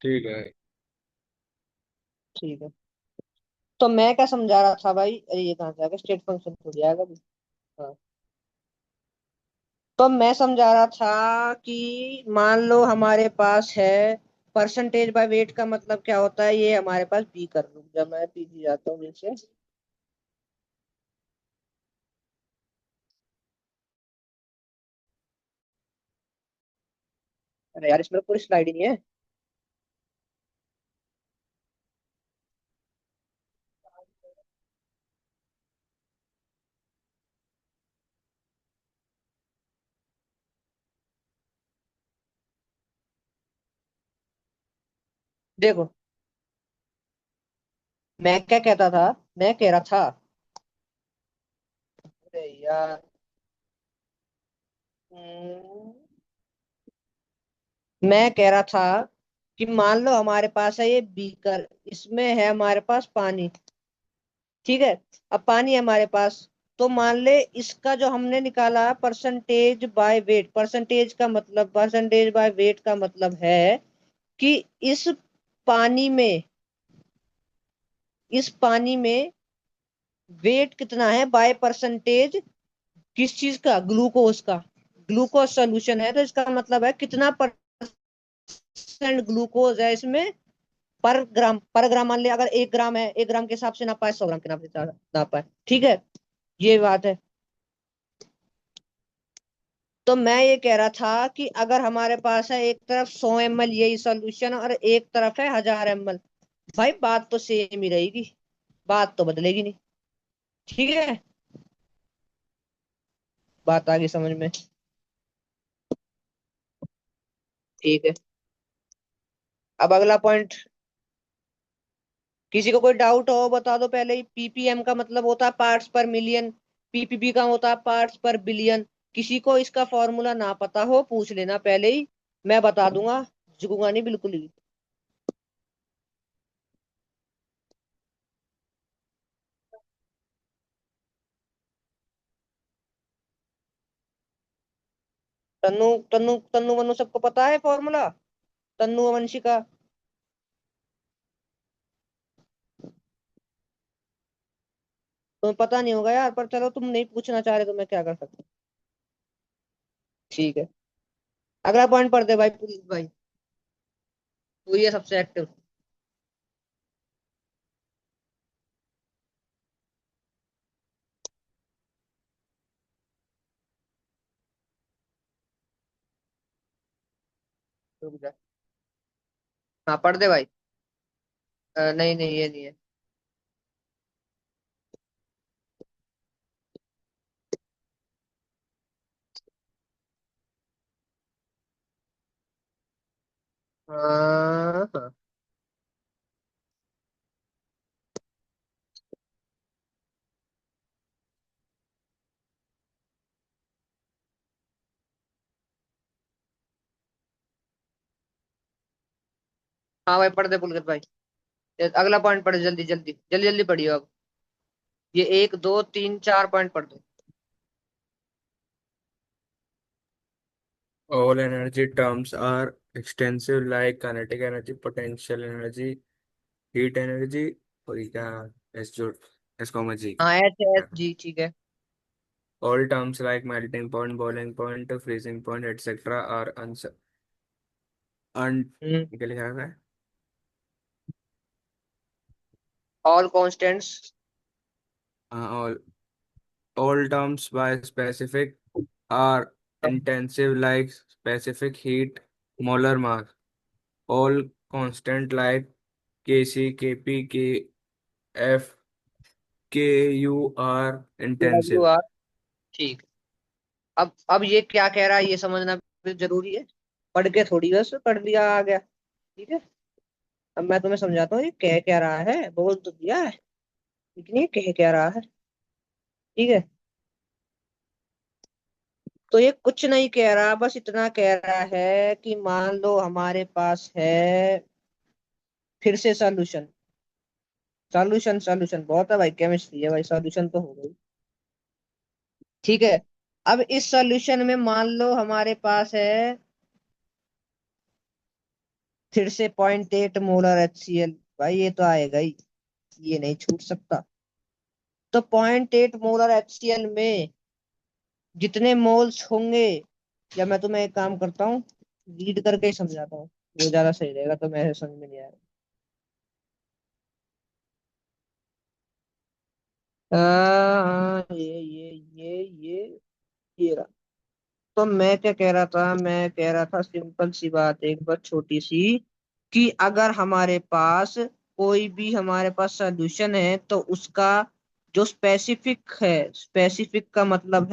ठीक है। ठीक है। तो मैं क्या समझा रहा था भाई, अरे ये कहाँ से आ गया, स्टेट फंक्शन हो जाएगा अभी। हाँ। तो मैं समझा रहा था कि मान लो हमारे पास है परसेंटेज बाय वेट, का मतलब क्या होता है, ये हमारे पास बी कर लूँ जब मैं पीजी जाता हूँ नीचे। अरे यार इसमें पूरी स्लाइड ही नहीं है। देखो, मैं क्या कहता था, मैं कह रहा था, अरे यार, हम्म, मैं कह रहा था कि मान लो हमारे पास है ये बीकर, इसमें है हमारे पास पानी। ठीक है। अब पानी है हमारे पास, तो मान ले इसका जो हमने निकाला percentage by weight, percentage by weight का मतलब है कि इस पानी में इस पानी में वेट कितना है बाय परसेंटेज, किस चीज का, ग्लूकोज का। ग्लूकोज सोल्यूशन है तो इसका मतलब है कितना परसेंट ग्लूकोज है इसमें पर ग्राम मान लिया, अगर 1 ग्राम है, 1 ग्राम के हिसाब से नापा है, 100 ग्राम के नाप से नापा है। ठीक है, ये बात है। तो मैं ये कह रहा था कि अगर हमारे पास है एक तरफ 100 ml यही सोल्यूशन और एक तरफ है 1000 ml, भाई बात तो सेम ही रहेगी, बात तो बदलेगी नहीं। ठीक है, बात आ गई समझ में। ठीक है। अब अगला पॉइंट, किसी को कोई डाउट हो बता दो पहले ही। पीपीएम का मतलब होता है पार्ट्स पर मिलियन, पीपीबी का होता है पार्ट्स पर बिलियन। किसी को इसका फॉर्मूला ना पता हो पूछ लेना पहले ही, मैं बता दूंगा, झुकूंगा नहीं बिल्कुल ही। तन्नू तन्नू तन्नू वन्नू सबको पता है फॉर्मूला, तन्नू वंशिका। तुम्हें पता नहीं होगा यार, पर चलो तुम नहीं पूछना चाह रहे तो मैं क्या कर सकता हूँ। ठीक है। अगला पॉइंट पढ़ दे भाई प्लीज भाई, तू ही है सबसे एक्टिव। रुक जा। हाँ पढ़ दे भाई। नहीं नहीं ये नहीं है। हाँ हाँ। हाँ भाई पढ़ दे पुलकित भाई। ये अगला पॉइंट पढ़, जल्दी जल्दी जल्दी जल्दी पढ़ियो अब। ये 1 2 3 4 पॉइंट पढ़ दो। All energy terms are extensive like kinetic energy, potential energy, heat energy और ये क्या एस जो एस कॉमा जी। हाँ एच एस जी, ठीक है। All terms like melting point, boiling point, freezing point, etc. are uns un हम्म। क्या लिखा है? All constants. All terms by specific are intensive like specific heat, molar mass. All constant like Kc, Kp, Kf, Ku are W intensive. Are, ठीक। अब ये क्या कह रहा है ये समझना भी जरूरी है, पढ़ के थोड़ी बस पढ़ लिया आ गया। ठीक है। अब मैं तुम्हें समझाता हूँ ये कह क्या रहा है, बोल तो दिया है लेकिन ये कह क्या रहा है। ठीक है। तो ये कुछ नहीं कह रहा, बस इतना कह रहा है कि मान लो हमारे पास है, फिर से सॉल्यूशन, सॉल्यूशन सॉल्यूशन बहुत है भाई, केमिस्ट्री है भाई, सॉल्यूशन तो हो गई। ठीक है। अब इस सॉल्यूशन में मान लो हमारे पास है फिर से 0.8 मोलर HCl। भाई ये तो आएगा ही, ये नहीं छूट सकता। तो 0.8 मोलर HCl में जितने मोल्स होंगे, या मैं तुम्हें एक काम करता हूँ, रीड करके ही समझाता हूँ, वो ज्यादा सही रहेगा, तो मेरे समझ में नहीं आएगा। ये रहा। तो मैं क्या कह रहा था, मैं कह रहा था सिंपल सी बात, एक बात छोटी सी, कि अगर हमारे पास कोई भी हमारे पास सोल्यूशन है, तो उसका जो स्पेसिफिक है, स्पेसिफिक का मतलब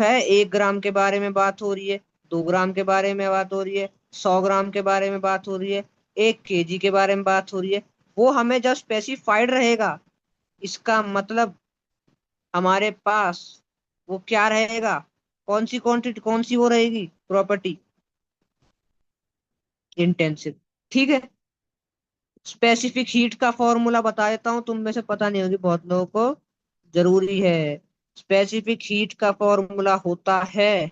है 1 ग्राम के बारे में बात हो रही है, 2 ग्राम के बारे में बात हो रही है, 100 ग्राम के बारे में बात हो रही है, 1 kg के बारे में बात हो रही है, वो हमें जब स्पेसिफाइड रहेगा, इसका मतलब हमारे पास वो क्या रहेगा, कौन सी क्वांटिटी, कौन सी वो रहेगी प्रॉपर्टी, इंटेंसिव। ठीक है। स्पेसिफिक हीट का फॉर्मूला बता देता हूँ, तुम में से पता नहीं होगी बहुत लोगों को, जरूरी है। स्पेसिफिक हीट का फॉर्मूला होता है,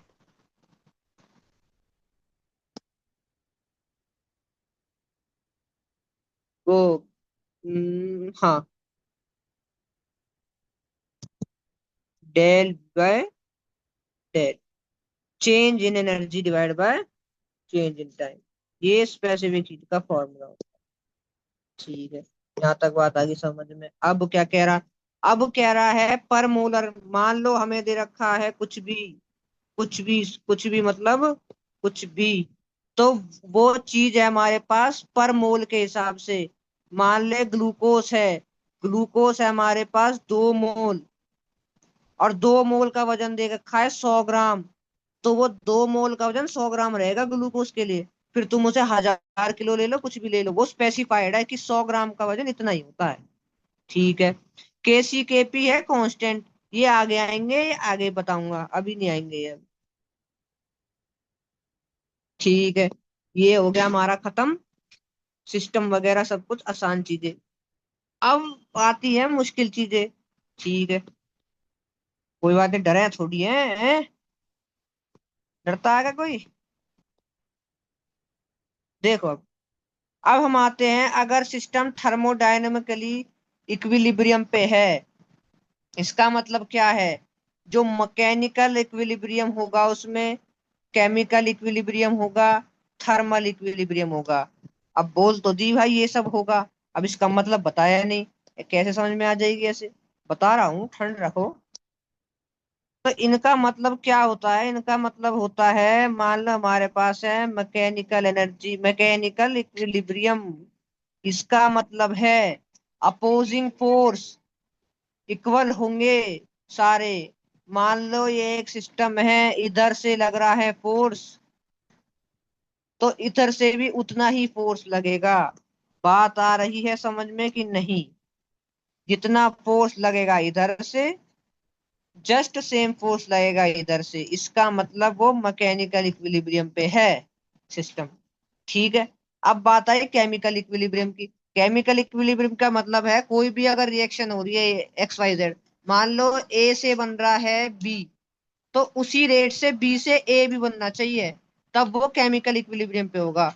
वो हाँ, del by del, change in energy divide by change in time, ये स्पेसिफिक हीट का फॉर्मूला होता है। ठीक है, यहाँ तक बात आ गई समझ में। अब क्या कह रहा, अब कह रहा है पर मोलर, मान लो हमें दे रखा है कुछ भी, कुछ भी मतलब कुछ भी, तो वो चीज है हमारे पास पर मोल के हिसाब से। मान ले ग्लूकोस है, ग्लूकोस है हमारे पास 2 मोल, और 2 मोल का वजन दे रखा है 100 ग्राम, तो वो 2 मोल का वजन 100 ग्राम रहेगा ग्लूकोज के लिए। फिर तुम उसे 1000 किलो ले लो, कुछ भी ले लो, वो स्पेसिफाइड है कि 100 ग्राम का वजन इतना ही होता है। ठीक है। KC KP है कांस्टेंट, ये आगे आएंगे, ये आगे बताऊंगा, अभी नहीं आएंगे ये। ठीक है, ये हो गया हमारा खत्म, सिस्टम वगैरह सब कुछ आसान चीजें। अब आती है मुश्किल चीजें। ठीक है, कोई बात नहीं, डरे थोड़ी है? डरता है क्या कोई? देखो अब हम आते हैं, अगर सिस्टम थर्मोडायनेमिकली इक्विलिब्रियम पे है, इसका मतलब क्या है, जो मैकेनिकल इक्विलिब्रियम होगा उसमें केमिकल इक्विलिब्रियम होगा, थर्मल इक्विलिब्रियम होगा। अब बोल तो दी भाई ये सब होगा, अब इसका मतलब बताया नहीं, ये कैसे समझ में आ जाएगी ऐसे, बता रहा हूँ, ठंड रखो। तो इनका मतलब क्या होता है, इनका मतलब होता है, मान लो हमारे पास है मैकेनिकल एनर्जी, मैकेनिकल इक्विलिब्रियम, इसका मतलब है अपोजिंग फोर्स इक्वल होंगे सारे। मान लो ये एक सिस्टम है, इधर से लग रहा है फोर्स, तो इधर से भी उतना ही फोर्स लगेगा। बात आ रही है समझ में कि नहीं? जितना फोर्स लगेगा इधर से, जस्ट सेम फोर्स लगेगा इधर से, इसका मतलब वो मैकेनिकल इक्विलिब्रियम पे है सिस्टम। ठीक है। अब बात आई केमिकल इक्विलिब्रियम की। केमिकल इक्विलिब्रियम का मतलब है कोई भी अगर रिएक्शन हो रही है XYZ, मान लो A से बन रहा है B, तो उसी रेट से B से A भी बनना चाहिए, तब वो केमिकल इक्विलिब्रियम पे होगा।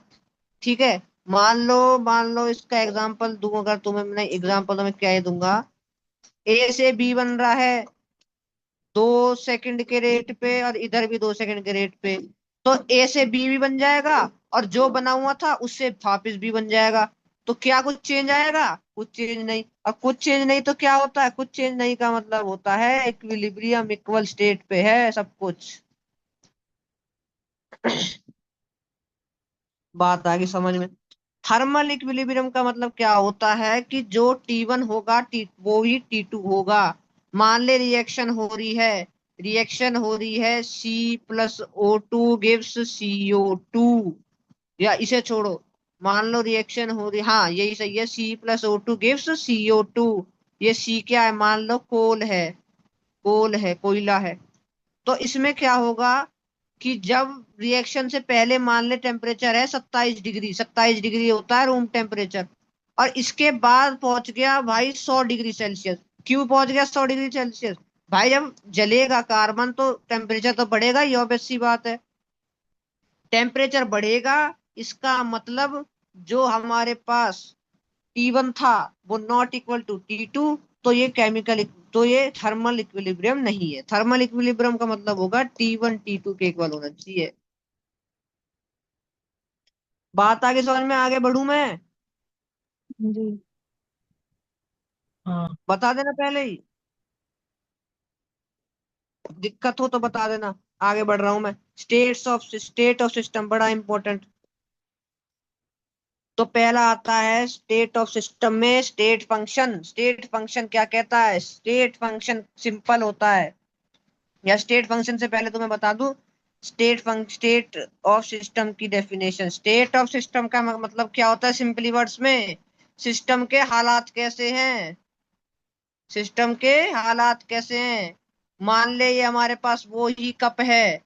ठीक है। मान लो इसका एग्जांपल दूं, अगर तुम्हें मैं एग्जांपल तो मैं क्या ही दूंगा, A से B बन रहा है 2 सेकंड के रेट पे, और इधर भी 2 सेकंड के रेट पे, तो A से B भी बन जाएगा, और जो बना हुआ था उससे वापिस भी बन जाएगा। तो क्या कुछ चेंज आएगा? कुछ चेंज नहीं। और कुछ चेंज नहीं तो क्या होता है, कुछ चेंज नहीं का मतलब होता है इक्विलिब्रियम इक्वल स्टेट पे है सब कुछ। बात आ गई समझ में? थर्मल इक्विलिब्रियम का मतलब क्या होता है कि जो T1 होगा, वो ही T2 होगा। मान ले रिएक्शन हो रही है C+O2 गिव्स CO2, या इसे छोड़ो, मान लो रिएक्शन हो रही, हाँ यही सही है, C+O2 गिव्स CO2। ये C क्या है, मान लो कोल है, कोयला है। तो इसमें क्या होगा कि जब रिएक्शन से पहले मान ले टेम्परेचर है 27 डिग्री, 27 डिग्री होता है रूम टेम्परेचर, और इसके बाद पहुंच गया भाई 100 डिग्री सेल्सियस। क्यों पहुंच गया 100 डिग्री सेल्सियस? भाई जब जलेगा कार्बन तो टेम्परेचर तो बढ़ेगा ही, ऑब्वियस सी बात है। टेम्परेचर बढ़ेगा, इसका मतलब जो हमारे पास T1 था वो नॉट इक्वल टू T2, तो ये केमिकल, तो ये थर्मल इक्विलिब्रियम नहीं है। थर्मल इक्विलिब्रियम का मतलब होगा T1 T2 के इक्वल होना चाहिए। बात आगे समझ में, आगे बढ़ू मैं? जी। हाँ। बता देना पहले ही, दिक्कत हो तो बता देना। आगे बढ़ रहा हूं मैं। स्टेट ऑफ सिस्टम बड़ा इंपॉर्टेंट। तो पहला आता है स्टेट ऑफ सिस्टम में स्टेट फंक्शन। स्टेट फंक्शन क्या कहता है? स्टेट फंक्शन सिंपल होता है, या स्टेट फंक्शन से पहले तुम्हें बता दूं, स्टेट ऑफ सिस्टम की डेफिनेशन। स्टेट ऑफ सिस्टम का मतलब क्या होता है सिंपली वर्ड्स में? सिस्टम के हालात कैसे हैं, सिस्टम के हालात कैसे हैं। मान ले ये हमारे पास वो ही कप है,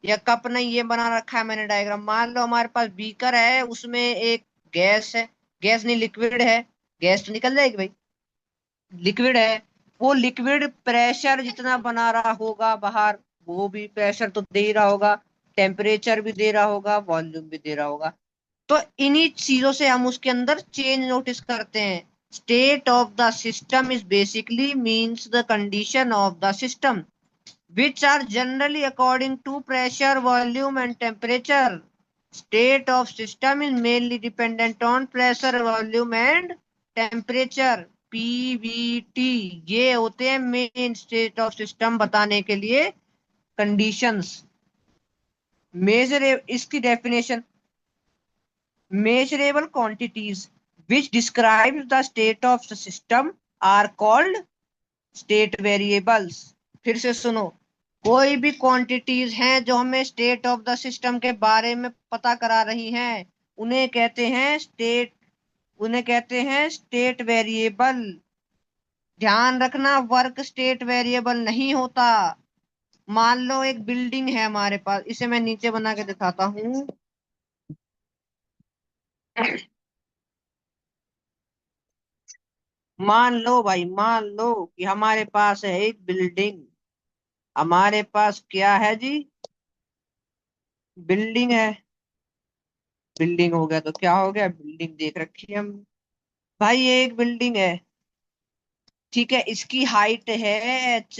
या कप नहीं, ये बना रखा है मैंने डायग्राम। मान लो हमारे पास बीकर है, उसमें एक गैस है, गैस नहीं लिक्विड है, गैस तो निकल जाएगी भाई, लिक्विड है। वो लिक्विड प्रेशर जितना बना रहा होगा बाहर, वो भी प्रेशर तो दे ही रहा होगा, टेम्परेचर भी दे रहा होगा, वॉल्यूम भी दे रहा होगा। तो इन्हीं चीजों से हम उसके अंदर चेंज नोटिस करते हैं। State of the system is basically means the condition of the system which are generally according to pressure, volume and temperature. State of system is mainly dependent on pressure, volume and temperature. PVT ये होते हैं main state of system बताने के लिए conditions. Major इसकी definition, measurable quantities which describes the state of the system are called state variables। फिर से सुनो, कोई भी क्वांटिटीज हैं जो हमें स्टेट ऑफ द सिस्टम के बारे में पता करा रही हैं, उन्हें कहते हैं स्टेट, उन्हें कहते हैं स्टेट वेरिएबल। ध्यान रखना, वर्क स्टेट वेरिएबल नहीं होता। मान लो एक बिल्डिंग है हमारे पास, इसे मैं नीचे बना के दिखाता हूँ। मान लो भाई, मान लो कि हमारे पास है एक बिल्डिंग। हमारे पास क्या है जी? बिल्डिंग है। बिल्डिंग हो गया तो क्या हो गया? बिल्डिंग देख रखी है हम। भाई ये एक बिल्डिंग है, ठीक है, इसकी हाइट है h।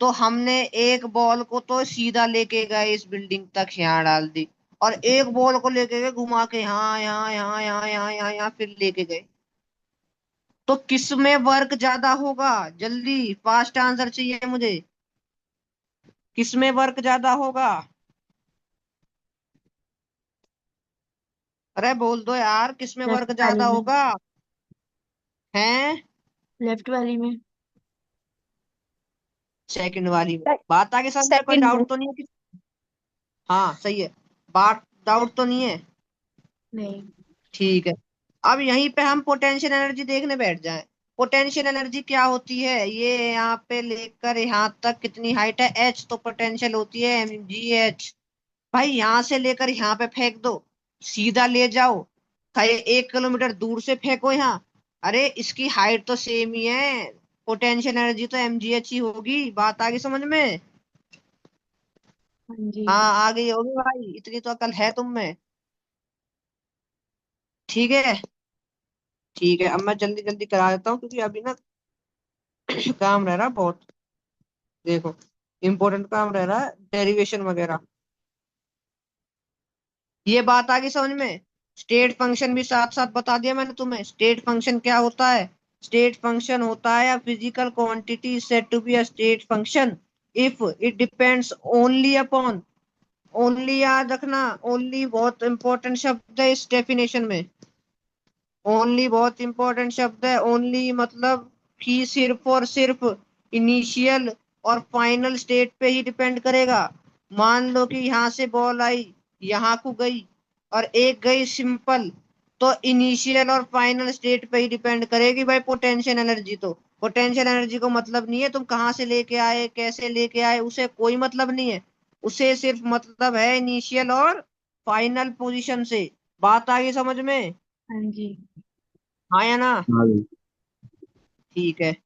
तो हमने एक बॉल को तो सीधा लेके गए इस बिल्डिंग तक, यहाँ डाल दी, और एक बॉल को लेके गए घुमा के यहाँ यहाँ यहाँ यहाँ यहाँ यहाँ यहाँ, फिर लेके गए। तो किस में वर्क ज्यादा होगा? जल्दी फास्ट आंसर चाहिए मुझे। किस में वर्क ज्यादा होगा? अरे बोल दो यार, किस में लेफ्ट वर्क वाली ज्यादा में। होगा? हैं? लेफ्ट वाली में। सेकंड वाली में। बात आगे समझ में, कोई सेकंड में। डाउट तो नहीं है हाँ सही है, बात डाउट तो नहीं है? नहीं। ठीक है। अब यहीं पे हम पोटेंशियल एनर्जी देखने बैठ जाएं। पोटेंशियल एनर्जी क्या होती है? ये यहाँ पे लेकर यहाँ तक कितनी हाइट है h, तो पोटेंशियल होती है mgh। भाई यहाँ से लेकर यहाँ पे फेंक दो, सीधा ले जाओ, चाहे 1 किलोमीटर दूर से फेंको यहाँ, अरे इसकी हाइट तो सेम ही है, पोटेंशियल एनर्जी तो mgh ही होगी। बात आगे समझ में? हाँ जी। हाँ आ गई होगी भाई, इतनी तो अकल है तुम में। ठीक है, ठीक है, अब मैं जल्दी जल्दी करा देता हूँ क्योंकि अभी ना काम रह रहा बहुत। देखो, इंपॉर्टेंट काम रह रहा है, डेरिवेशन वगैरह। ये बात आ गई समझ में? स्टेट फंक्शन भी साथ साथ बता दिया मैंने तुम्हें। स्टेट फंक्शन क्या होता है? स्टेट फंक्शन होता है a physical quantity said to be a state function if it depends only upon, only याद रखना, ओनली बहुत इंपॉर्टेंट शब्द है इस डेफिनेशन में। ओनली बहुत इंपॉर्टेंट शब्द है। ओनली मतलब कि सिर्फ और सिर्फ इनिशियल और फाइनल स्टेट पे ही डिपेंड करेगा। मान लो कि यहाँ से बॉल आई, यहाँ को गई, और एक गई सिंपल, तो इनिशियल और फाइनल स्टेट पे ही डिपेंड करेगी भाई पोटेंशियल एनर्जी। तो पोटेंशियल एनर्जी को मतलब नहीं है तुम कहाँ से लेके आए, कैसे लेके आए, उसे कोई मतलब नहीं है। उसे सिर्फ मतलब है इनिशियल और फाइनल पोजीशन से। बात आ गई समझ में? हाँ जी। हाँ या ना? हाँ जी। ठीक है।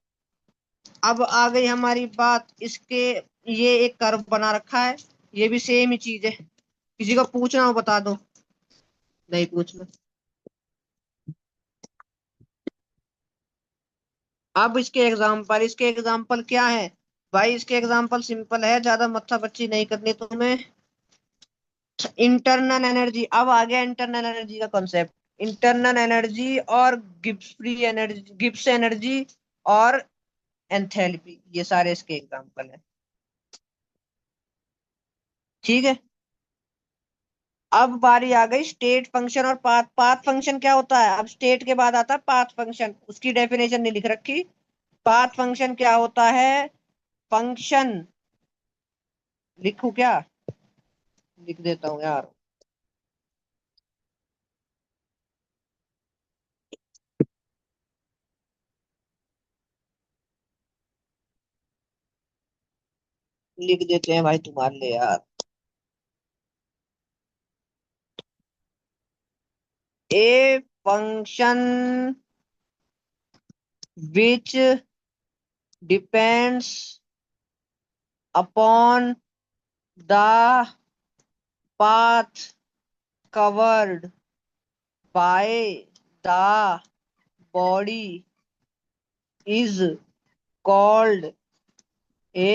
अब आ गई हमारी बात इसके, ये एक कर्व बना रखा है, ये भी सेम ही चीज है, किसी को पूछना हो बता दो, नहीं पूछना। अब इसके एग्जाम्पल क्या है भाई? इसके एग्जाम्पल सिंपल है, ज्यादा माथा पच्ची नहीं करनी तुम्हें। इंटरनल एनर्जी, अब आ गया इंटरनल एनर्जी का कॉन्सेप्ट। इंटरनल एनर्जी और गिब्स एनर्जी और एंथैल्पी, ये सारे इसके एग्जाम्पल है। ठीक है। अब बारी आ गई स्टेट फंक्शन और पाथ। पाथ फंक्शन क्या होता है? अब स्टेट के बाद आता है पाथ फंक्शन, उसकी डेफिनेशन नहीं लिख रखी। पाथ फंक्शन क्या होता है? फंक्शन, लिखूं क्या? लिख देता हूँ यार। लिख देते हैं भाई तुम्हारे लिए यार। A function which depends upon the path covered by the body is called a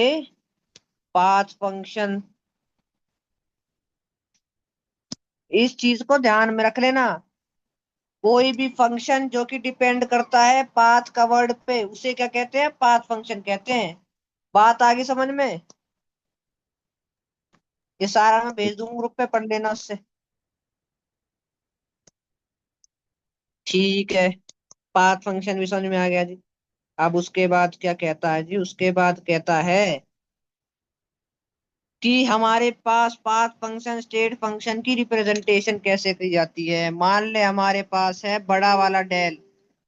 path function। इस चीज को ध्यान में रख लेना। कोई भी फंक्शन जो कि डिपेंड करता है पाथ कवर्ड पे, उसे क्या कहते हैं? पाथ फंक्शन कहते हैं। बात आगे समझ में? ये सारा मैं भेज दूंगा ग्रुप पे, पढ़ लेना उससे। ठीक है, पाथ फंक्शन भी समझ में आ गया जी। अब उसके बाद क्या कहता है जी? उसके बाद कहता है कि हमारे पास पाथ फंक्शन स्टेट फंक्शन की रिप्रेजेंटेशन कैसे की जाती है। मान ले हमारे पास है बड़ा वाला डेल।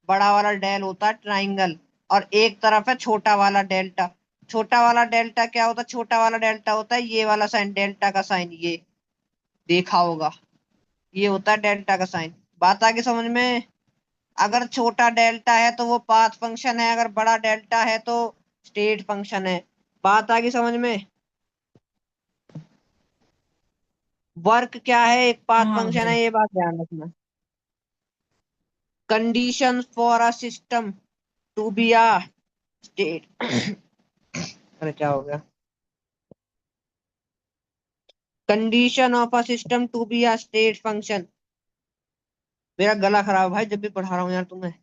बड़ा वाला डेल होता है ट्राइंगल, और एक तरफ है छोटा वाला डेल्टा। छोटा वाला डेल्टा क्या होता है? छोटा वाला डेल्टा होता है ये वाला साइन, डेल्टा का साइन, ये देखा होगा, ये होता है डेल्टा का साइन। बात आगे समझ में? अगर छोटा डेल्टा है तो वो पाथ फंक्शन है, अगर बड़ा डेल्टा है तो स्टेट फंक्शन है। बात आगे समझ में? वर्क क्या है? एक पाथ हाँ फंक्शन भाई। है, ये बात ध्यान रखना। Condition for a system to be a state अरे क्या हो गया? Condition of a system to be a state function. मेरा गला खराब है भाई जब भी पढ़ा रहा हूँ यार तुम्हें।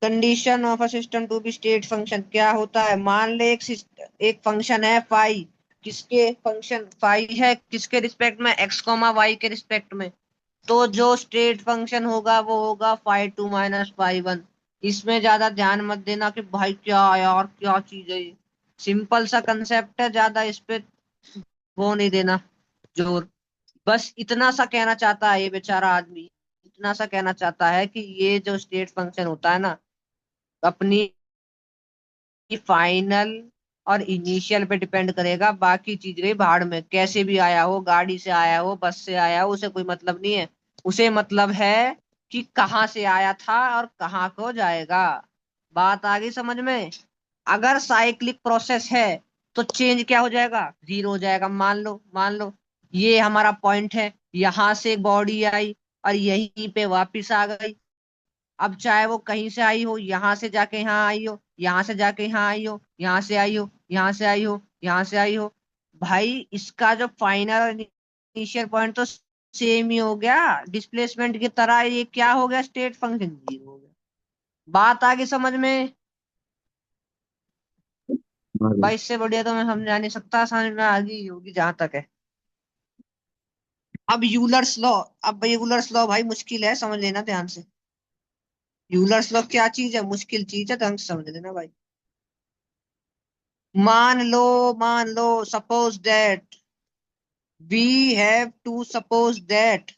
Condition of a system to be state function क्या होता है? मान ले एक फंक्शन है फाई। किसके फंक्शन फाई है? किसके रिस्पेक्ट में? एक्स कॉमा वाई के रिस्पेक्ट में। तो जो स्टेट फंक्शन होगा वो होगा phi two minus phi one. इसमें ज्यादा ध्यान मत देना कि भाई क्या यार क्या चीज है ये। सिंपल सा कंसेप्ट है, ज्यादा इस पे वो नहीं देना जोर। बस इतना सा कहना चाहता है ये बेचारा आदमी, इतना सा कहना चाहता है कि ये जो स्टेट फंक्शन होता है ना, अपनी फाइनल और इनिशियल पे डिपेंड करेगा। बाकी चीज गई भाड़ में, कैसे भी आया हो, गाड़ी से आया हो, बस से आया हो, उसे कोई मतलब नहीं है। उसे मतलब है कि कहाँ से आया था और कहाँ को जाएगा। बात आ गई समझ में? अगर साइक्लिक प्रोसेस है तो चेंज क्या हो जाएगा? जीरो हो जाएगा। मान लो ये हमारा पॉइंट है, यहां से बॉडी आई और यहीं पे वापिस आ गई। अब चाहे वो कहीं से आई हो, यहां से जाके यहाँ आई हो, यहां से जाके यहाँ आई हो, यहाँ से आई हो, यहाँ से आई हो, यहाँ से आई हो, भाई इसका जो फाइनल और इनिशियल पॉइंट तो सेम ही हो गया। डिस्प्लेसमेंट की तरह ये क्या हो गया? स्टेट फंक्शन जीरो हो गया। बात आगे समझ में? भाई इससे बढ़िया तो मैं समझा नहीं सकता, समझ में आ गई होगी जहां तक है। अब यूलर्स लॉ। अब यूलर्स लॉ भाई मुश्किल है, समझ लेना ध्यान से। यूलर्स लॉ क्या चीज है? मुश्किल चीज है, ढंग से समझ लेना भाई। मान लो suppose that we have to suppose that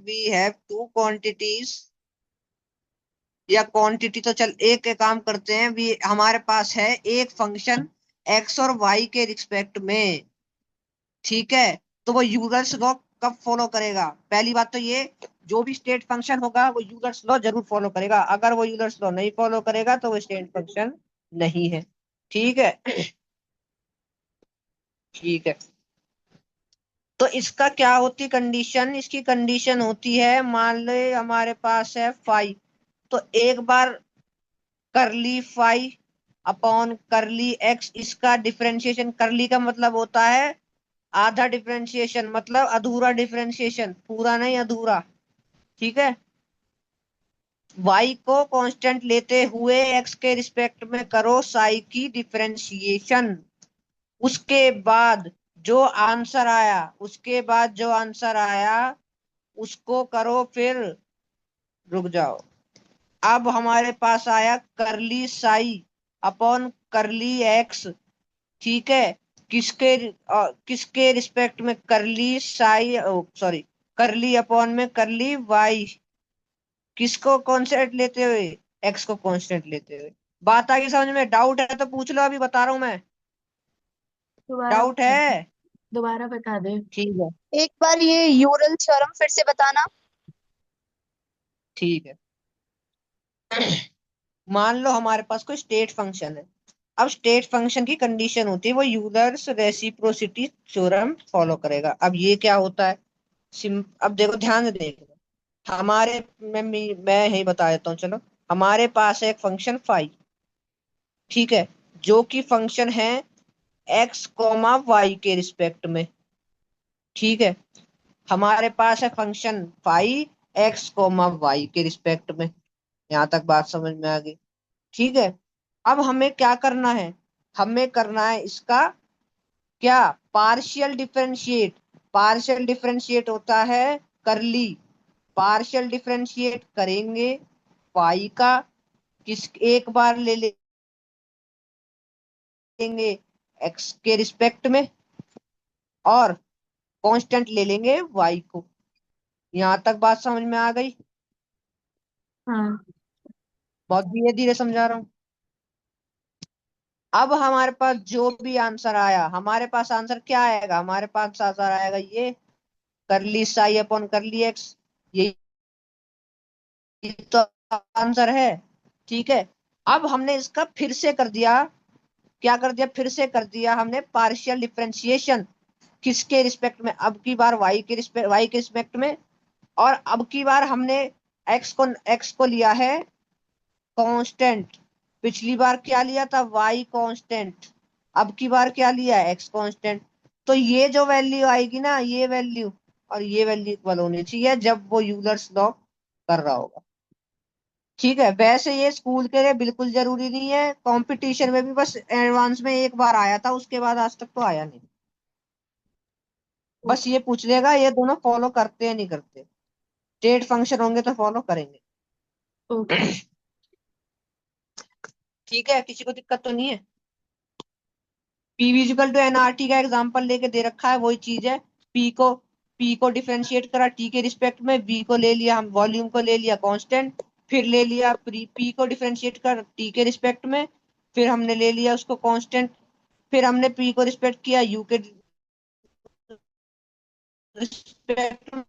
we have two quantities, या क्वांटिटी तो चल एक काम करते हैं, भी हमारे पास है एक फंक्शन एक्स और वाई के रिस्पेक्ट में। ठीक है, तो वो यूलर्स लॉ कब फॉलो करेगा? पहली बात तो ये, जो भी स्टेट फंक्शन होगा वो यूलर्स लॉ जरूर फॉलो करेगा। अगर वो यूलर्स लॉ नहीं फॉलो करेगा तो वो स्टेट फंक्शन नहीं है। ठीक है। ठीक है, तो इसका क्या होती कंडीशन, इसकी कंडीशन होती है, मान ले हमारे पास है 5, तो एक बार करली 5 अपॉन करली एक्स, इसका डिफरेंशिएशन, करली का मतलब होता है आधा डिफरेंशिएशन, मतलब अधूरा डिफरेंशिएशन, पूरा नहीं अधूरा। ठीक है, y को कांस्टेंट लेते हुए x के रिस्पेक्ट में करो साई की डिफरेंशिएशन। उसके बाद जो आंसर आया, उसके बाद जो आंसर आया उसको करो फिर, रुक जाओ, अब हमारे पास आया करली साई अपॉन करली एक्स। ठीक है, किसके रिस्पेक्ट में, करली साई, सॉरी, करली अपॉन में करली वाई, किसको कांस्टेंट लेते हुए, एक्स को कांस्टेंट लेते हुए। बात आगे समझ में, डाउट है तो पूछ लो, अभी बता रहा हूं मैं। दोबारा डाउट बता दे। है? दोबारा बता दे। ठीक है, एक बार ये यूरल थ्योरम फिर से बताना। ठीक है। मान लो हमारे पास कोई स्टेट फंक्शन है। अब स्टेट फंक्शन की कंडीशन होती है वो यूलर्स रेसिप्रोसिटी थ्योरम फॉलो करेगा। अब ये क्या होता है, अब देखो ध्यान से देखो, हमारे मैं ही बता देता हूँ, चलो। हमारे पास है एक फंक्शन फाई, ठीक है, जो कि फंक्शन है एक्स कॉमा वाई के रिस्पेक्ट में। ठीक है, हमारे पास है function phi X comma Y के रिस्पेक्ट में। यहां तक बात समझ में आ गई? ठीक है, अब हमें क्या करना है, हमें करना है इसका क्या, पार्शियल डिफरेंशिएट। पार्शियल डिफरेंशिएट होता है करली, पार्शियल डिफरेंशिएट करेंगे पाई का, किस एक बार ले लेंगे एक्स के रिस्पेक्ट में, और कांस्टेंट ले लेंगे वाई को। यहां तक बात समझ में आ गई? हाँ। बहुत धीरे धीरे समझा रहा हूँ। अब हमारे पास जो भी आंसर आया, हमारे पास आंसर क्या आएगा, हमारे पास आंसर आएगा ये करली साई अपॉन करली एक्स, ये तो आंसर है। ठीक है, अब हमने इसका फिर से कर दिया, क्या कर दिया, फिर से कर दिया हमने पार्शियल डिफरेंशिएशन। किसके रिस्पेक्ट में, अब की बार वाई के रिस्पेक्ट में, और अब की बार हमने एक्स को लिया है कांस्टेंट। पिछली बार क्या लिया था, वाई कांस्टेंट, अब की बार क्या लिया है, एक्स कांस्टेंट। तो ये जो वैल्यू आएगी ना, ये वैल्यू और ये वैल्यू इक्वल होनी चाहिए जब वो यूलर्स लॉ कर रहा होगा। ठीक है, वैसे ये स्कूल के लिए बिल्कुल जरूरी नहीं है, कंपटीशन में भी बस एडवांस में एक बार आया था, उसके बाद आज तक तो आया नहीं। बस ये पूछ लेगा ये दोनों फॉलो करते हैं नहीं करते, स्टेट फंक्शन होंगे तो फॉलो करेंगे। ओके। ठीक है, किसी को दिक्कत तो नहीं है? पी विजिकल टू एनआरटी का एग्जांपल लेके दे रखा है, वही चीज है। पी को डिफरेंशिएट करा टी के रिस्पेक्ट में, बी को ले लिया हम, वॉल्यूम को ले लिया कांस्टेंट, फिर ले लिया पी को डिफरेंशिएट कर टी के रिस्पेक्ट में, फिर हमने ले लिया उसको कांस्टेंट, फिर हमने पी को रिस्पेक्ट किया यू के रिस्पेक्ट में,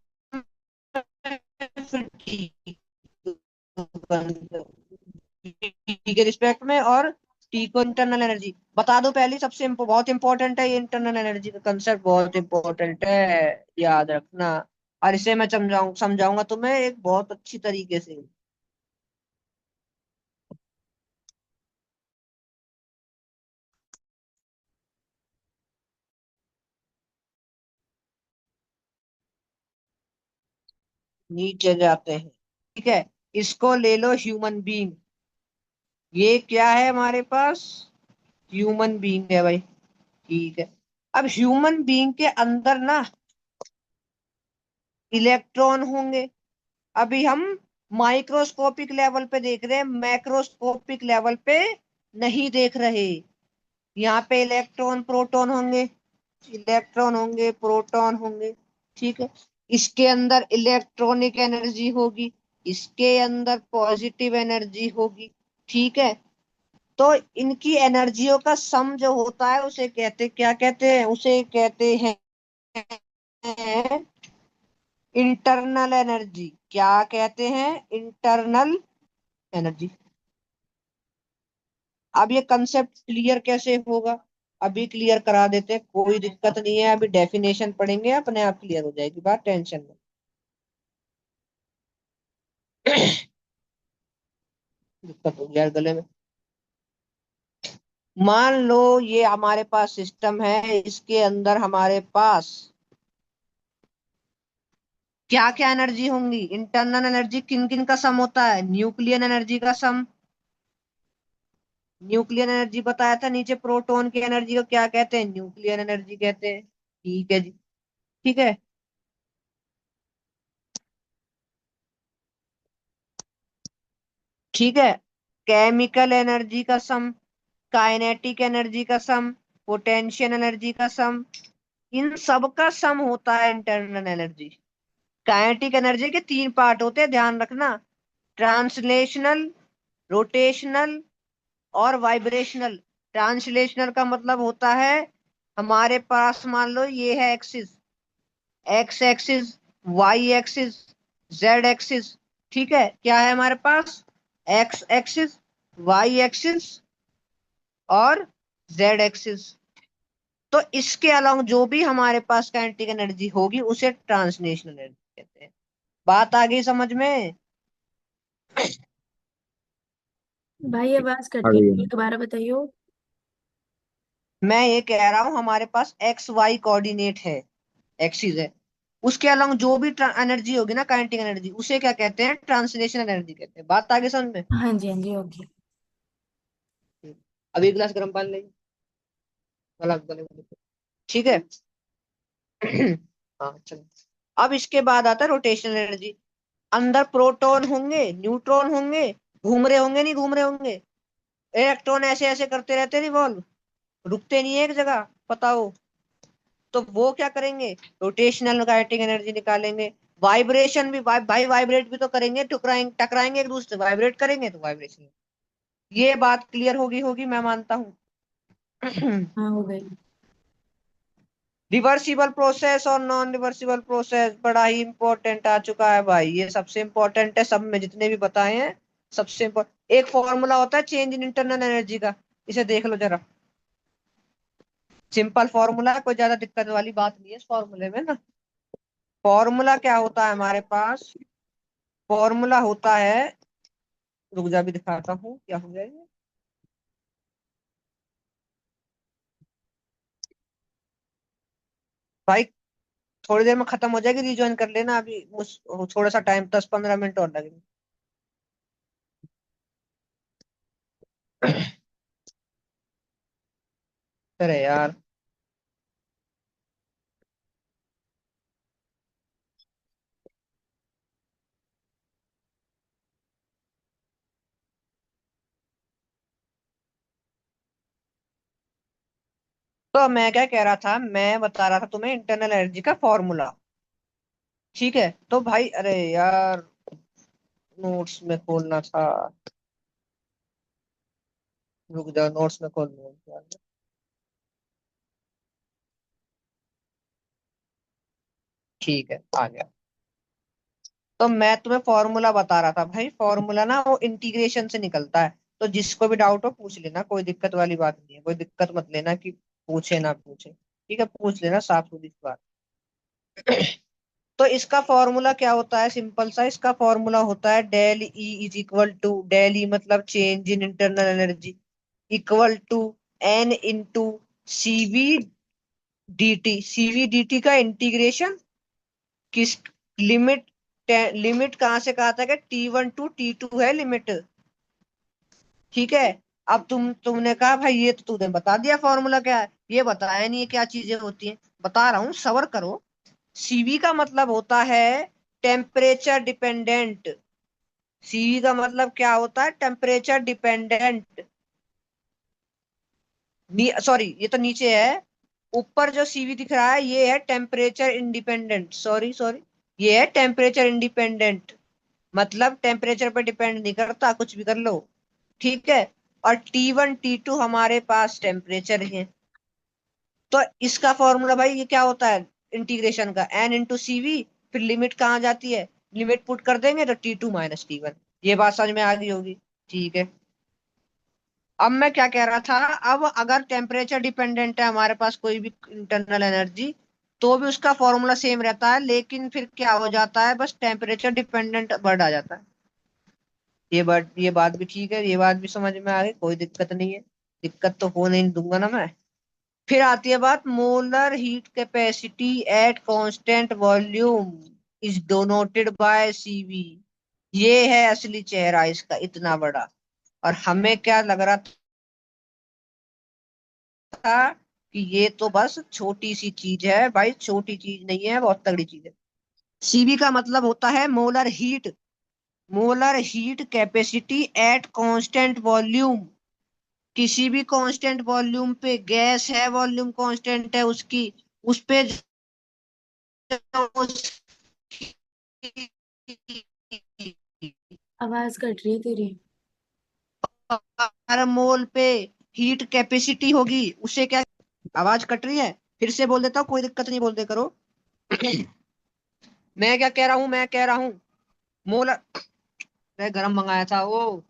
फिर टी के रिस्पेक्ट में, और टी को इंटरनल एनर्जी बता दो पहले, सबसे बहुत इंपॉर्टेंट है ये, इंटरनल एनर्जी का कंसेप्ट बहुत इंपॉर्टेंट है, याद रखना। और इसे मैं समझाऊंगा तुम्हें एक बहुत अच्छी तरीके से। नीचे जाते हैं, ठीक है, इसको ले लो ह्यूमन बीइंग। ये क्या है हमारे पास, ह्यूमन बीइंग है भाई। ठीक है, अब ह्यूमन बीइंग के अंदर ना इलेक्ट्रॉन होंगे। अभी हम माइक्रोस्कोपिक लेवल पे देख रहे हैं, मैक्रोस्कोपिक लेवल पे नहीं देख रहे। यहाँ पे इलेक्ट्रॉन प्रोटॉन होंगे, इलेक्ट्रॉन होंगे प्रोटॉन होंगे। ठीक है, इसके अंदर इलेक्ट्रॉनिक एनर्जी होगी, इसके अंदर पॉजिटिव एनर्जी होगी। ठीक है, तो इनकी एनर्जियों का सम जो होता है उसे कहते, क्या कहते हैं, उसे कहते हैं इंटरनल एनर्जी। क्या कहते हैं, इंटरनल एनर्जी। अब ये कंसेप्ट क्लियर कैसे होगा, अभी क्लियर करा देते हैं, कोई दिक्कत नहीं है, अभी डेफिनेशन पढ़ेंगे अपने आप क्लियर हो जाएगी बात, टेंशन में। दिक्कत हो गया है गले में। मान लो ये हमारे पास सिस्टम है, इसके अंदर हमारे पास क्या क्या एनर्जी होंगी, इंटरनल एनर्जी किन किन का सम होता है, न्यूक्लियर एनर्जी का सम। न्यूक्लियर एनर्जी बताया था नीचे, प्रोटॉन की एनर्जी को क्या कहते हैं, न्यूक्लियर एनर्जी कहते हैं। ठीक है जी, ठीक है। ठीक है, केमिकल एनर्जी का सम, काइनेटिक एनर्जी का सम, पोटेंशियल एनर्जी का सम, इन सब का सम होता है इंटरनल एनर्जी। काइनेटिक एनर्जी के तीन पार्ट होते हैं, ध्यान रखना, ट्रांसलेशनल, रोटेशनल और वाइब्रेशनल। ट्रांसलेशनल का मतलब होता है हमारे पास, मान लो ये है axis, X axis, Y axis, Z axis. ठीक है, क्या है हमारे पास, एक्स एक्सिस, वाई एक्सिस और जेड एक्सिस। तो इसके अलावा जो भी हमारे पास काइनेटिक एनर्जी होगी उसे ट्रांसलेशनल एनर्जी कहते हैं। बात आ गई समझ में? भाई आवाज कट आ गई, गई ये है। दोबारा बताइए। मैं ये कह रहा हूं हमारे पास एक्स वाई कोऑर्डिनेट है, एक्सिस है, उसके अलावा जो भी एनर्जी होगी ना काइनेटिक एनर्जी, उसे क्या कहते हैं, ट्रांसलेशनल एनर्जी कहते हैं। बात आगे समझ में? हाँ जी, हाँ जी, ओके। अभी एक गिलास गर्म पानी लेंगे, गला गले में। ठीक है। हाँ चलो। अब इसके बाद आता है रोटेशनल एनर्जी। अंदर प्रोटॉन होंगे, न्यूट्रॉन होंगे, घूम रहे होंगे, नहीं घूम रहे होंगे, इलेक्ट्रॉन ऐसे ऐसे करते रहते रिवॉल्व, रुकते नहीं है एक जगह, पता हो तो वो क्या करेंगे, रोटेशनल काइनेटिक एनर्जी निकालेंगे। वाइब्रेशन भी भाई वाइब्रेट भी तो करेंगे, टकराएंगे टकराएंगे एक दूसरे से, वाइब्रेट करेंगे तो वाइब्रेशन। ये बात क्लियर होगी होगी मैं मानता हूँ। हाँ, हो गई। रिवर्सिबल प्रोसेस और नॉन रिवर्सिबल प्रोसेस बड़ा ही इंपॉर्टेंट आ चुका है भाई, ये सबसे इंपॉर्टेंट है सब में जितने भी बताए हैं, सबसे इम्पोर्टेंट एक फॉर्मूला होता है चेंज इन इंटरनल एनर्जी का, इसे देख लो जरा। सिंपल फॉर्मूला है, कोई ज्यादा दिक्कत वाली बात नहीं है इस फॉर्मूले में ना। फॉर्मूला क्या होता है हमारे पास, फॉर्मूला होता है, रुक जा भी दिखाता हूँ क्या हो जाएगा। भाई थोड़ी देर में खत्म हो जाएगी, रिज्वाइन कर लेना, अभी थोड़ा सा टाइम 10-15 मिनट और लगेंगे। अरे यार, तो मैं क्या कह रहा था, मैं बता रहा था तुम्हें इंटरनल एनर्जी का फॉर्मूला। ठीक है, तो भाई अरे यार, नोट्स में खोलना था, रुक जाओ नोट्स में खोल लूँ। ठीक है, आ गया। तो मैं तुम्हें फॉर्मूला बता रहा था भाई, फॉर्मूला ना वो इंटीग्रेशन से निकलता है, तो जिसको भी डाउट हो पूछ लेना, कोई दिक्कत वाली बात नहीं है, कोई दिक्कत मत लेना कि पूछे ना पूछे, ठीक है, पूछ लेना, साफ सीधी सी बात। तो इसका फॉर्मूला क्या होता है, सिंपल सा, इसका फॉर्मूला होता है del E is equal to, del E मतलब change in internal energy, equal to n into CV dt। CV dt का इंटीग्रेशन किस, लिमिट, लिमिट कहाँ से कहा था कि T1 to T2 है लिमिट। ठीक है, अब तुमने कहा भाई ये तो तूने बता दिया फॉर्मूला क्या है, ये बताया नहीं है क्या चीजें होती हैं, बता रहा हूँ सबर करो। सीवी का मतलब होता है टेम्परेचर डिपेंडेंट, सीवी का मतलब क्या होता है, टेम्परेचर डिपेंडेंट। सॉरी ये तो नीचे है, ऊपर जो सीवी दिख रहा है ये है टेम्परेचर इंडिपेंडेंट, सॉरी सॉरी, ये है टेम्परेचर इंडिपेंडेंट, मतलब टेम्परेचर पर डिपेंड नहीं करता, कुछ भी कर लो। ठीक है, और T1 T2 हमारे पास टेम्परेचर है। तो इसका फॉर्मूला भाई ये क्या होता है, इंटीग्रेशन का एन इंटू सी वी, फिर लिमिट कहाँ जाती है, लिमिट पुट कर देंगे तो T2 - T1। ये बात समझ में आ गई होगी, ठीक है। अब मैं क्या कह रहा था, अब अगर टेम्परेचर डिपेंडेंट है हमारे पास कोई भी इंटरनल एनर्जी, तो भी उसका फॉर्मूला सेम रहता है, लेकिन फिर क्या हो जाता है, बस टेम्परेचर डिपेंडेंट वर्ड आ जाता है। ये बात भी ठीक है, ये बात भी समझ में आ गई, कोई दिक्कत नहीं है, दिक्कत तो हो नहीं दूंगा ना मैं। फिर आती है बात, molar heat capacity at constant volume is denoted by CV. ये है असली चेहरा इसका, इतना बड़ा। और हमें क्या लग रहा था कि ये तो बस छोटी सी चीज है। भाई छोटी चीज नहीं है, बहुत तगड़ी चीज है। सीवी का मतलब होता है molar heat, molar heat capacity at constant volume. किसी भी कांस्टेंट वॉल्यूम पे, गैस है वॉल्यूम कांस्टेंट है उसकी, उस पे आवाज कट रही है तेरी। हर मोल पे हीट कैपेसिटी होगी, उसे क्या। आवाज कट रही है, फिर से बोल देता हूँ, कोई दिक्कत नहीं, बोलते करो। मैं क्या कह रहा हूँ, मैं कह रहा हूँ मोलर, मैं गरम मंगाया था वो।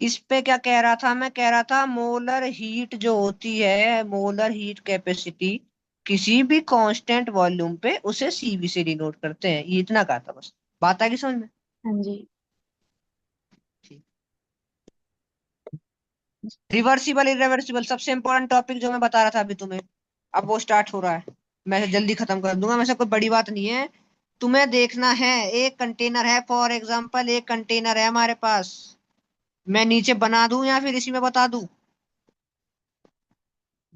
इस पे क्या कह रहा था, मैं कह रहा था मोलर हीट जो होती है, मोलर हीट कैपेसिटी किसी भी कांस्टेंट वॉल्यूम पे उसे सीवी से डिनोट करते हैं। ये इतना कहा था बस, बात आ गई समझ में। हाँ जी। रिवर्सिबल इरिवर्सिबल सबसे इंपॉर्टेंट टॉपिक जो मैं बता रहा था अभी तुम्हें, अब वो स्टार्ट हो रहा है। मैं जल्दी खत्म कर दूंगा, वैसे कोई बड़ी बात नहीं है। तुम्हें देखना है, एक कंटेनर है, फॉर एग्जांपल एक कंटेनर है हमारे पास। मैं नीचे बना दूं या फिर इसी में बता दूं?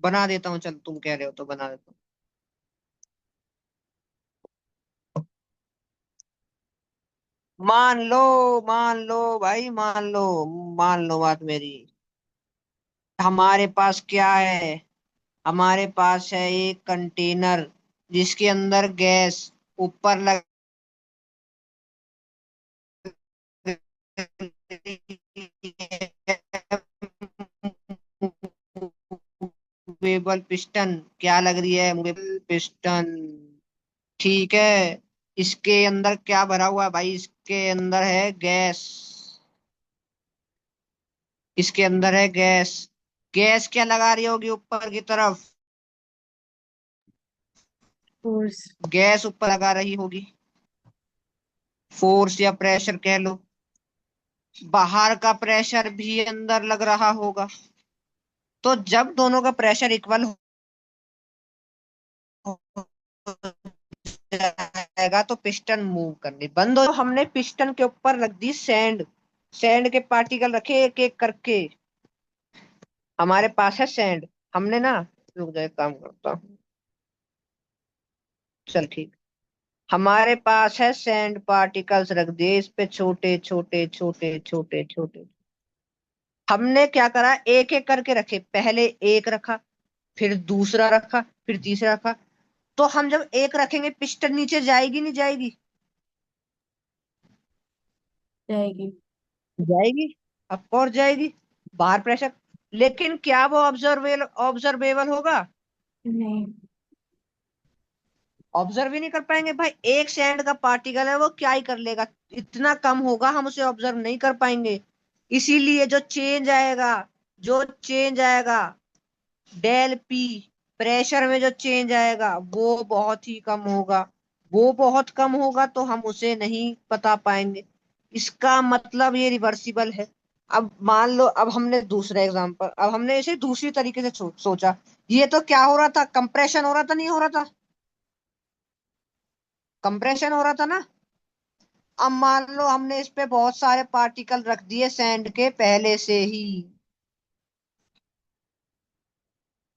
बना देता हूँ, चल तुम कह रहे हो तो बना देता हूँ। मान लो, मान लो भाई, मान लो, मान लो बात मेरी। हमारे पास क्या है, हमारे पास है एक कंटेनर जिसके अंदर गैस ऊपर लग मूवेबल पिस्टन, क्या लग रही है, मूवेबल पिस्टन। ठीक है, इसके अंदर क्या भरा हुआ है भाई, इसके अंदर है गैस, इसके अंदर है गैस। गैस क्या लगा रही होगी ऊपर की तरफ, फोर्स। गैस ऊपर लगा रही होगी, फोर्स या प्रेशर कह लो। बाहर का प्रेशर भी अंदर लग रहा होगा। तो जब दोनों का प्रेशर इक्वल जाएगा तो पिस्टन मूव करनी बंद हो। हमने पिस्टन के ऊपर रख दी सैंड, सैंड के पार्टिकल रखे एक एक करके। हमारे पास है सैंड, हमने ना, रुक जाए काम करता हूँ, चल ठीक। हमारे पास है सैंड पार्टिकल्स रख दिए इस पे, छोटे छोटे छोटे छोटे छोटे। हमने क्या करा, एक एक करके रखे, पहले एक रखा, फिर दूसरा रखा, फिर तीसरा रखा। तो हम जब एक रखेंगे, पिस्टन नीचे जाएगी नहीं जाएगी? जाएगी। जाएगी, ऑफ कोर्स जाएगी, बाहर प्रेशर। लेकिन क्या वो ऑब्जर्वेबल ऑब्जर्वेबल होगा? नहीं। ऑब्जर्व ही नहीं कर पाएंगे भाई। एक सैंड का पार्टिकल है, वो क्या ही कर लेगा, इतना कम होगा, हम उसे ऑब्जर्व नहीं कर पाएंगे। इसीलिए जो चेंज आएगा डेल पी, प्रेशर में जो चेंज आएगा वो बहुत ही कम होगा। वो बहुत कम होगा तो हम उसे नहीं बता पाएंगे। इसका मतलब ये रिवर्सिबल है। अब मान लो, अब हमने दूसरा एग्जांपल, अब हमने इसे दूसरी तरीके से सोचा। ये तो क्या हो रहा था, कंप्रेशन हो रहा था, नहीं हो रहा था? कंप्रेशन हो रहा था ना। अब मान लो हमने इस पे बहुत सारे पार्टिकल रख दिए सैंड के पहले से ही,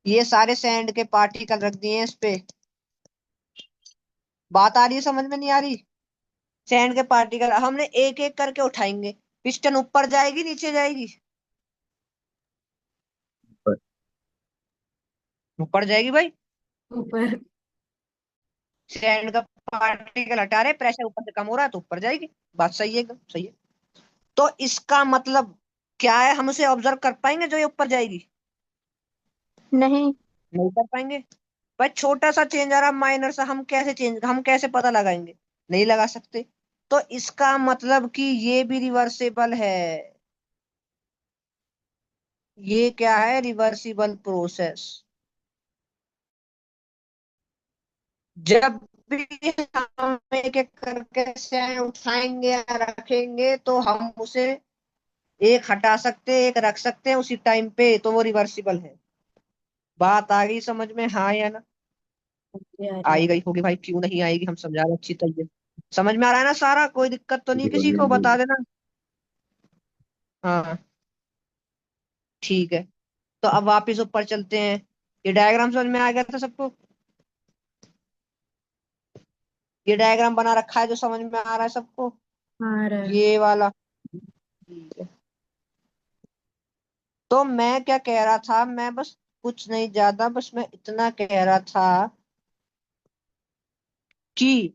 ये सारे सैंड के पार्टिकल रख दिए हैं इस पे। बात आ रही है, समझ में नहीं आ रही? सैंड के पार्टिकल हमने एक एक करके उठाएंगे, पिस्टन ऊपर जाएगी नीचे जाएगी? ऊपर जाएगी भाई। ऊपर। सैंड का पार्टिकल हटा रहे, प्रेशर ऊपर से कम हो रहा है तो ऊपर जाएगी। बात सही है, एकदम सही है। तो इसका मतलब क्या है, हम उसे ऑब्जर्व कर पाएंगे जो ये ऊपर जाएगी? नहीं। नहीं कर पाएंगे भाई। छोटा सा चेंज आ रहा, माइनर सा, हम कैसे पता लगाएंगे? नहीं लगा सकते। तो इसका मतलब कि ये भी रिवर्सेबल है, ये क्या है? Reversible process. जब भी हम एक एक करके शेयर उठाएंगे या रखेंगे तो हम उसे एक हटा सकते हैं, एक रख सकते हैं उसी टाइम पे, तो वो रिवर्सिबल है। बात आ गई समझ में, हाँ या ना? आ रही आई है। गई होगी भाई, क्यों नहीं आएगी, हम समझा रहे अच्छी तरीके से। समझ में आ रहा है ना सारा? कोई दिक्कत तो नहीं किसी को? बता देना। हाँ ठीक है। तो अब वापिस ऊपर चलते हैं। ये डायग्राम समझ में आ गया था सबको? ये डायग्राम बना रखा है जो समझ में आ रहा है सबको? आ रहा है। ये वाला। ठीक है। तो मैं क्या कह रहा था, मैं बस कुछ नहीं ज्यादा, बस मैं इतना कह रहा था कि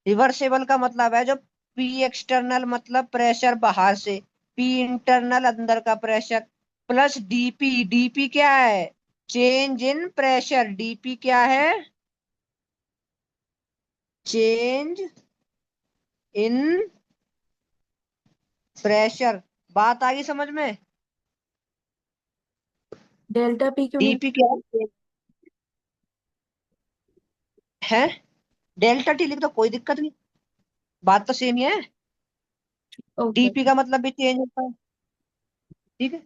रिवर्सेबल का मतलब है जो पी एक्सटर्नल मतलब प्रेशर बाहर से, पी इंटरनल अंदर का प्रेशर, प्लस डीपी। डीपी क्या है? Change in pressure. डीपी क्या है? Change in pressure. बात आ गई समझ में? डेल्टा पी क्यों नहीं डीपी क्या है? डेल्टा टी लिख दो, कोई दिक्कत नहीं, बात तो सेम ही है। ओके डीपी का मतलब भी चेंज होता है। ठीक है।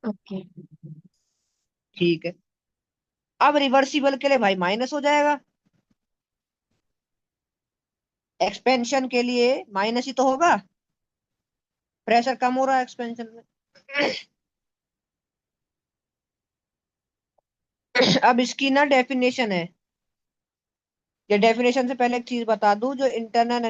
ओके। ठीक है। अब रिवर्सिबल के लिए भाई माइनस हो जाएगा, एक्सपेंशन के लिए माइनस ही तो होगा, प्रेशर कम हो रहा है एक्सपेंशन में। अब इसकी ना डेफिनेशन है। ये डेफिनेशन से पहले एक चीज बता दूं, जो इंटरनल